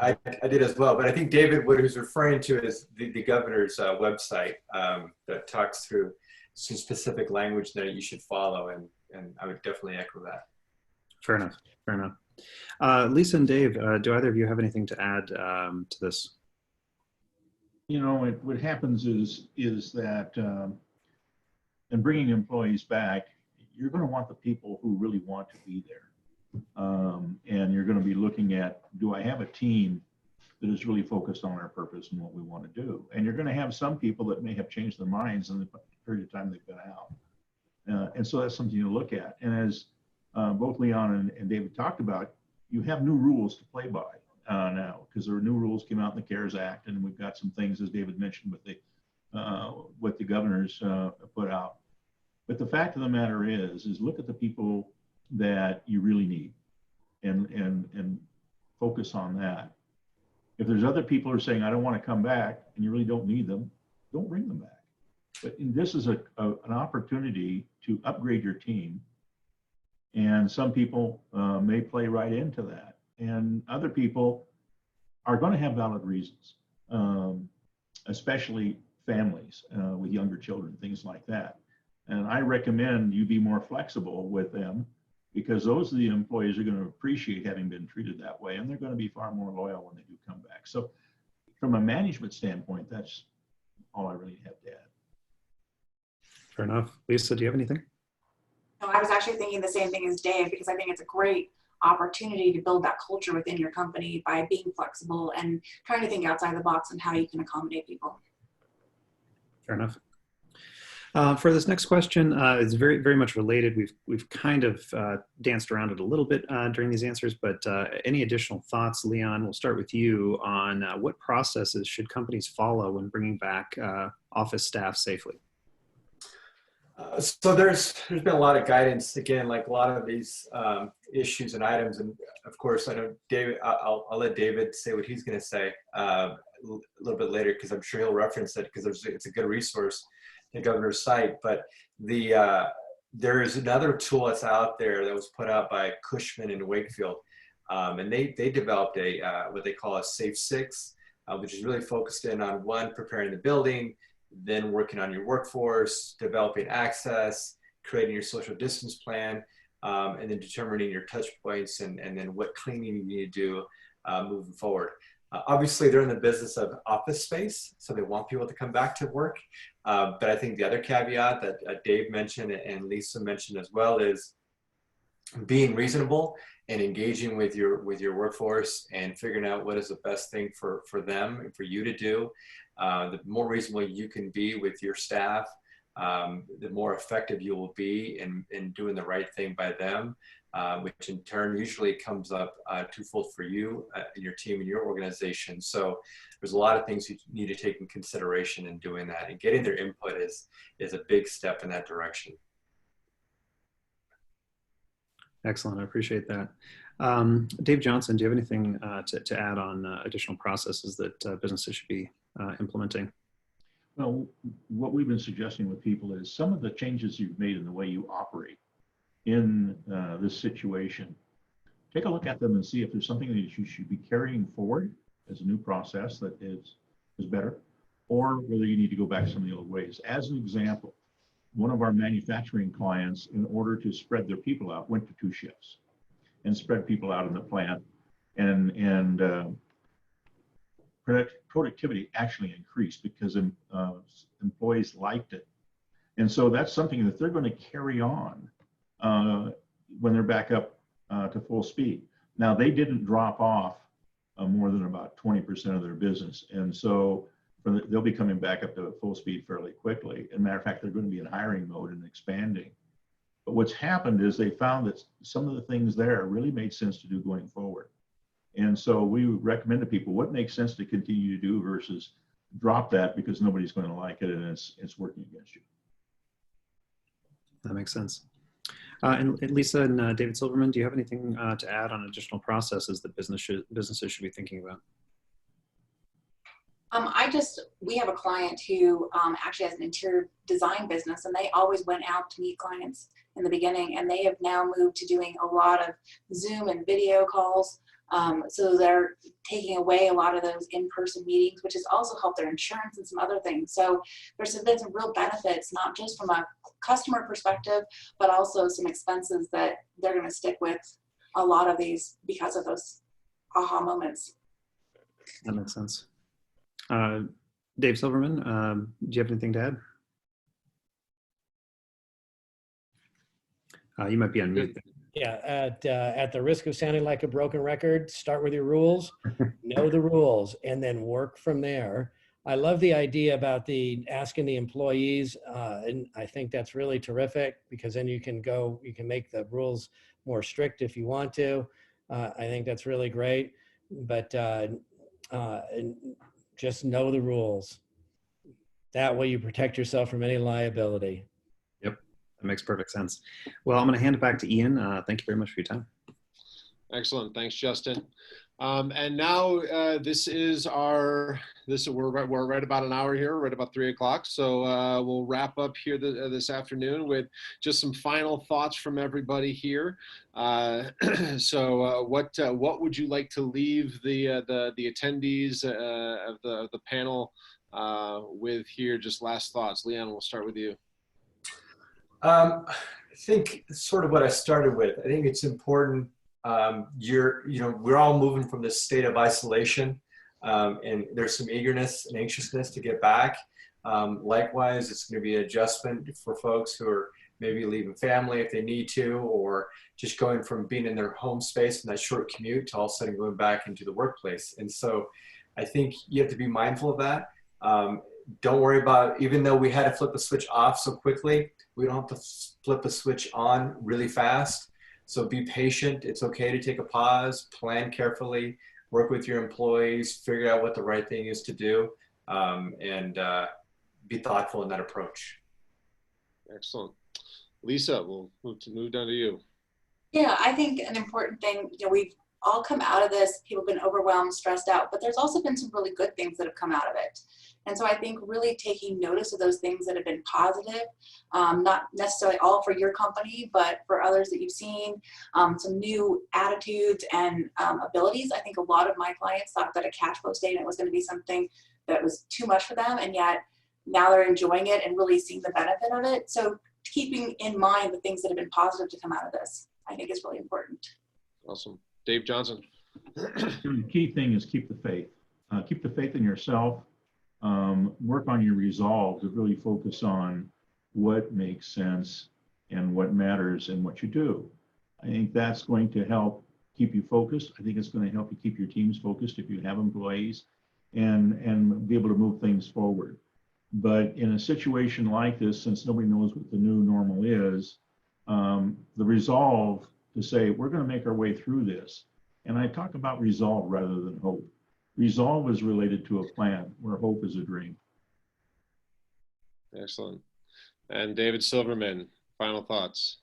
C: I did as well, but I think David, what he was referring to is the governor's website that talks through some specific language that you should follow, and I would definitely echo that.
F: Fair enough. Fair enough. Lisa and Dave, do either of you have anything to add to this?
E: What happens is that in bringing employees back, you're going to want the people who really want to be there. And you're going to be looking at, do I have a team that is really focused on our purpose and what we want to do? And you're going to have some people that may have changed their minds in the period of time they've been out. And so that's something to look at. And as both Leon and David talked about, you have new rules to play by now, because there are new rules came out in the CARES Act, and we've got some things, as David mentioned, with what the governors put out. But the fact of the matter is look at the people that you really need and focus on that. If there's other people who are saying, I don't want to come back, and you really don't need them, don't bring them back. But this is an opportunity to upgrade your team. And some people may play right into that. And other people are going to have valid reasons, especially families with younger children, things like that. And I recommend you be more flexible with them, because those are the employees who are going to appreciate having been treated that way, and they're going to be far more loyal when they do come back. So from a management standpoint, that's all I really have to add.
F: Fair enough. Lisa, do you have anything?
D: No, I was actually thinking the same thing as Dave, because I think it's a great opportunity to build that culture within your company by being flexible and trying to think outside the box on how you can accommodate people.
F: Fair enough. For this next question, it's very, very much related. We've kind of danced around it a little bit during these answers, but any additional thoughts, Leon? We'll start with you on what processes should companies follow when bringing back office staff safely?
C: So there's been a lot of guidance, again, like a lot of these issues and items, and of course I know David, I'll let David say what he's going to say a little bit later, because I'm sure he'll reference it, because it's a good resource, the governor's site. But there is another tool that's out there that was put out by Cushman and Wakefield, and they developed what they call a Safe Six, which is really focused in on, one, preparing the building, then working on your workforce, developing access, creating your social distance plan, and then determining your touch points and then what cleaning you need to do moving forward. Obviously, they're in the business of office space, so they want people to come back to work. But I think the other caveat that Dave mentioned and Lisa mentioned as well is being reasonable and engaging with your workforce and figuring out what is the best thing for them and for you to do. The more reasonable you can be with your staff, the more effective you will be in doing the right thing by them, which in turn usually comes up twofold for you and your team and your organization. So there's a lot of things you need to take in consideration in doing that, and getting their input is a big step in that direction.
F: Excellent. I appreciate that. Dave Johnson, do you have anything to add on additional processes that businesses should be implementing?
E: Well, what we've been suggesting with people is some of the changes you've made in the way you operate in this situation. Take a look at them and see if there's something that you should be carrying forward as a new process that is better, or whether you need to go back to some of the old ways. As an example, one of our manufacturing clients, in order to spread their people out, went to 2 shifts and spread people out in the plant, and productivity actually increased because employees liked it. And so that's something that they're going to carry on when they're back up to full speed. Now, they didn't drop off more than about 20% of their business. And so they'll be coming back up to full speed fairly quickly. As a matter of fact, they're going to be in hiring mode and expanding. But what's happened is they found that some of the things there really made sense to do going forward. And so we recommend to people what makes sense to continue to do versus drop that because nobody's going to like it and it's working against you.
F: That makes sense. And Lisa and David Silverman, do you have anything to add on additional processes that businesses should be thinking about?
D: We have a client who actually has an interior design business, and they always went out to meet clients in the beginning, and they have now moved to doing a lot of Zoom and video calls. So they're taking away a lot of those in-person meetings, which has also helped their insurance and some other things. So there's been some real benefits, not just from a customer perspective, but also some expenses that they're going to stick with a lot of these because of those aha moments.
F: That makes sense. Dave Silverman, do you have anything to add? You might be on mute.
B: Yeah, at the risk of sounding like a broken record, start with your rules, know the rules, and then work from there. I love the idea about asking the employees, and I think that's really terrific because then you can make the rules more strict if you want to. I think that's really great, but just know the rules. That way you protect yourself from any liability.
F: Yep, that makes perfect sense. Well, I'm going to hand it back to Ian. Thank you very much for your time.
A: Excellent. Thanks, Justin. And now we're right about an hour here, right about 3 o'clock. So we'll wrap up here this afternoon with just some final thoughts from everybody here. So what would you like to leave the attendees of the panel with here? Just last thoughts. Leon, we'll start with you.
C: I think sort of what I started with. I think it's important. We're all moving from this state of isolation, and there's some eagerness and anxiousness to get back. Likewise, it's going to be an adjustment for folks who are maybe leaving family if they need to, or just going from being in their home space in that short commute to all of a sudden going back into the workplace. And so I think you have to be mindful of that. Don't worry about, even though we had to flip the switch off so quickly, we don't have to flip the switch on really fast. So be patient. It's okay to take a pause, plan carefully, work with your employees, figure out what the right thing is to do, and be thoughtful in that approach.
A: Excellent. Lisa, we'll move down to you.
D: Yeah, I think an important thing, we've all come out of this, people have been overwhelmed, stressed out, but there's also been some really good things that have come out of it. And so I think really taking notice of those things that have been positive, not necessarily all for your company, but for others that you've seen, some new attitudes and abilities. I think a lot of my clients thought that a cash flow statement was going to be something that was too much for them, and yet now they're enjoying it and really seeing the benefit of it. So keeping in mind the things that have been positive to come out of this. I think is really important.
A: Awesome. Dave Johnson.
E: The key thing is keep the faith. Keep the faith in yourself. Work on your resolve to really focus on what makes sense and what matters and what you do. I think that's going to help keep you focused. I think it's going to help you keep your teams focused if you have employees, and be able to move things forward. But in a situation like this, since nobody knows what the new normal is, the resolve to say, we're going to make our way through this. And I talk about resolve rather than hope. Resolve is related to a plan, where hope is a dream.
A: Excellent. And David Silverman, final thoughts.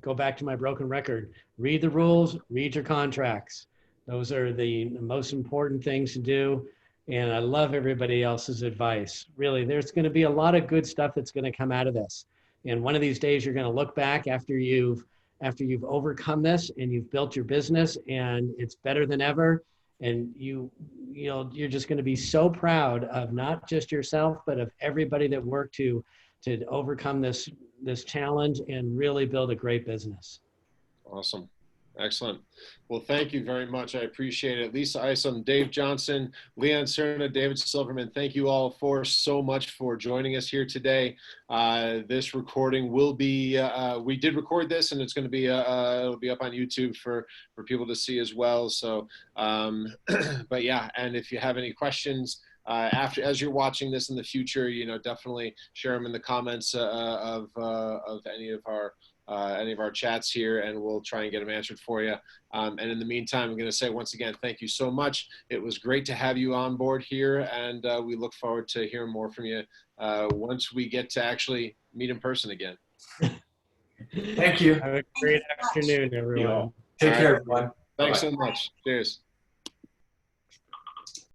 B: Go back to my broken record. Read the rules, read your contracts. Those are the most important things to do. And I love everybody else's advice. Really, there's going to be a lot of good stuff that's going to come out of this. And one of these days, you're going to look back after you've overcome this and you've built your business and it's better than ever. And you're just going to be so proud of not just yourself, but of everybody that worked to overcome this challenge and really build a great business.
A: Awesome. Excellent. Well, thank you very much. I appreciate it. Lisa Isom, Dave Johnson, Leon Cerna, David Silverman, thank you all so much for joining us here today. This recording will be, we did record this and it's going to be, it'll be up on YouTube for people to see as well. So, but yeah, and if you have any questions, as you're watching this in the future, definitely share them in the comments of any of our chats here, and we'll try and get them answered for you. And in the meantime, I'm going to say once again, thank you so much. It was great to have you on board here, and we look forward to hearing more from you once we get to actually meet in person again.
C: Thank you.
B: Have a great afternoon, everyone.
C: Take care, everyone.
A: Thanks
C: Bye-bye.
A: so much. Cheers.